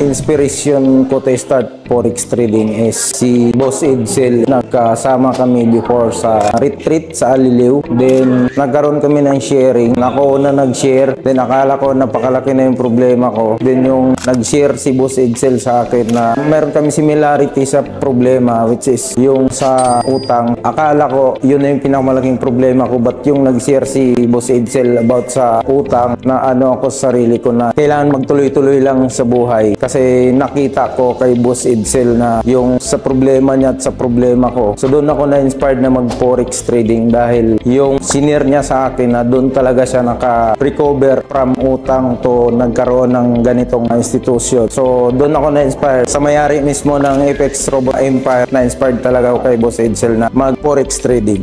Inspiration ko to start forex trading is si Boss Edsel. Nagkasama kami before sa retreat sa Aliliw. Then nagkaroon kami ng sharing. Ako na nag-share. Then akala ko napakalaki na yung problema ko. Then yung nag-share si Boss Edsel sa akin na meron kami similarity sa problema, which is yung sa utang. Akala ko yun na yung pinakamalaking problema ko. But yung nag-share si Boss Edsel about sa utang, na ano ako sa sarili ko na kailangan magtuloy-tuloy lang sa buhay. Kasi nakita ko kay Boss Edsel na yung sa problema niya at sa problema ko. So doon ako na-inspired na mag-forex trading dahil yung senior niya sa akin na doon talaga siya naka-recover from utang to nagkaroon ng ganitong institution. So doon ako na-inspired. Sa mayari mismo ng Apex Robot Empire, na-inspired talaga ako kay Boss Edsel na mag-forex trading.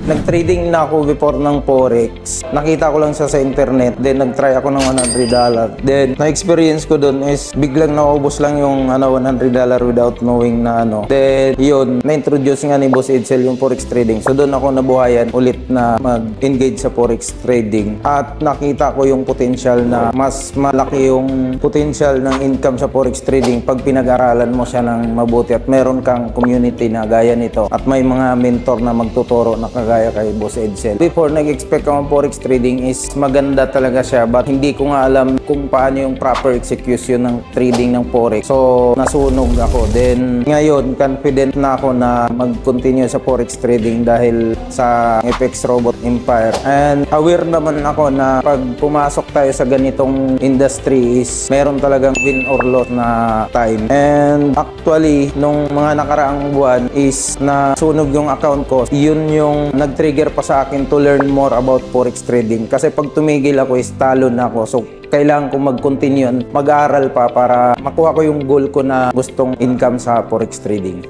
Nag-trading na ako before ng Forex. Nakita ko lang siya sa internet. Then, nag-try ako ng $100. Then, na-experience ko dun is biglang naubos lang yung $100 without knowing na ano. Then, yun, na-introduce nga ni Boss Edsel yung Forex trading. So, doon ako nabuhayan ulit na mag-engage sa Forex trading. At nakita ko yung potential na mas malaki yung potential ng income sa Forex trading pag pinag-aralan mo siya ng mabuti at meron kang community na gaya nito. At may mga mentor na magtuturo na kagaya kay Boss Edsel. Before nag-expect ako ng forex trading is maganda talaga siya, but hindi ko nga alam kung paano yung proper execution ng trading ng forex. So nasunog ako. Then ngayon confident na ako na mag-continue sa forex trading dahil sa Apex Robot Empire. And aware naman ako na pag pumasok tayo sa ganitong industry is meron talagang win or loss na time. And actually nung mga nakaraang buwan is nasunog yung account ko. Yun yung nag-trigger pa sa akin to learn more about forex trading. Kasi pag tumigil ako is talo na ako. So, kailangan ko mag-continue, mag-aaral pa para makuha ko yung goal ko na gustong income sa forex trading.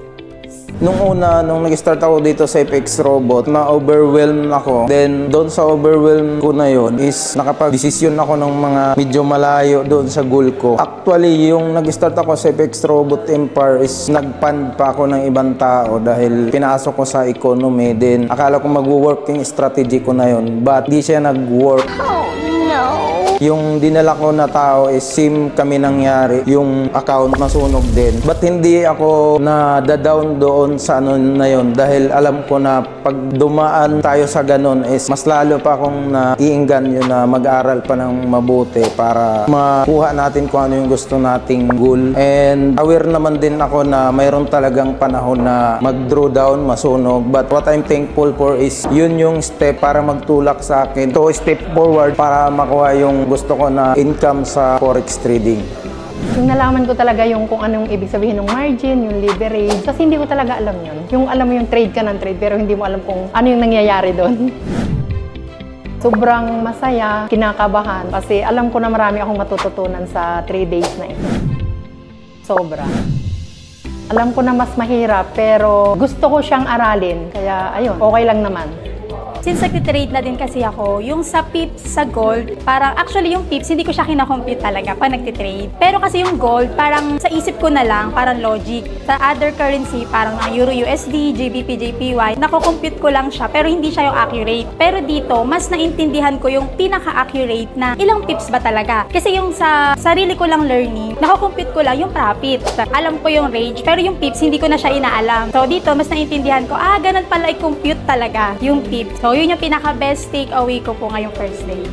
Nung una, nung nag-start ako dito sa Apex Robot, na-overwhelm ako. Then, doon sa overwhelm ko na yon is nakapag-desisyon ako ng mga medyo malayo doon sa goal ko. Actually, yung nag-start ako sa Apex Robot Empire is nag-fund pa ako ng ibang tao dahil pinasok ko sa economy. Then, akala ko mag-working strategy ko na yon, but di siya nag-work. Oh, no! Yung dinala ko na tao is SIM kami nangyari. Yung account nasunog din. But hindi ako na-down doon sa ano na yun dahil alam ko na pag dumaan tayo sa ganun is mas lalo pa akong naiinggan yun na mag-aral pa ng mabuti para makuha natin kung ano yung gusto nating goal. And aware naman din ako na mayroon talagang panahon na mag-draw down, masunog. But what I'm thankful for is yun yung step para magtulak sa akin to step forward para makuha yung gusto ko na income sa forex trading. Yung nalaman ko talaga yung kung anong ibig sabihin ng margin, yung leverage. Kasi hindi ko talaga alam yun. Yung alam mo yung trade ka ng trade pero hindi mo alam kung ano yung nangyayari doon. Sobrang masaya, kinakabahan kasi alam ko na marami akong matututunan sa 3 days na ito. Sobra. Alam ko na mas mahirap pero gusto ko siyang aralin. Kaya ayun, okay lang naman. Since nag-trade na din kasi ako, yung sa pips sa gold, parang actually yung pips, hindi ko siya kinakompute talaga pag nagtitrade. Pero kasi yung gold, parang sa isip ko na lang, parang logic. Sa other currency, parang Euro USD, GBP, JPY, nakocompute ko lang siya, pero hindi siya yung accurate. Pero dito, mas naintindihan ko yung pinaka-accurate na ilang pips ba talaga. Kasi yung sa sarili ko lang learning, nakocompute ko lang yung profit. Alam ko yung range, pero yung pips, hindi ko na siya inaalam. So dito, mas naintindihan ko, ganun pala i-compute talaga yung pips. So yun yung pinaka-best takeaway ko po ngayong first day.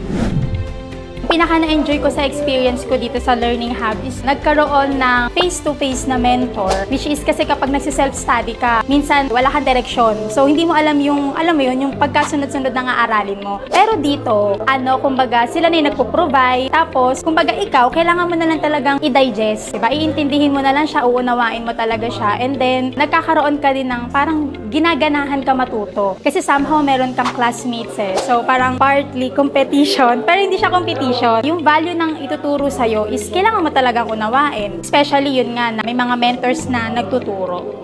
Pinaka na-enjoy ko sa experience ko dito sa Learning Hub is nagkaroon ng face-to-face na mentor, which is kasi kapag nagsi-self-study ka, minsan wala kang direksyon. So, hindi mo alam yung, yung pagkasunod-sunod na aaralin mo. Pero dito, kumbaga, sila na yung nagpo-provide. Tapos, kumbaga, ikaw, kailangan mo na lang talagang i-digest. Diba? Iintindihin mo na lang siya, uunawain mo talaga siya. And then, nagkakaroon ka din ng parang ginaganahan ka matuto. Kasi somehow, meron kang classmates eh. So, parang partly competition, pero hindi siya competition. Yung value ng ituturo sa'yo is kailangan mo talagang unawain. Especially yun nga na may mga mentors na nagtuturo.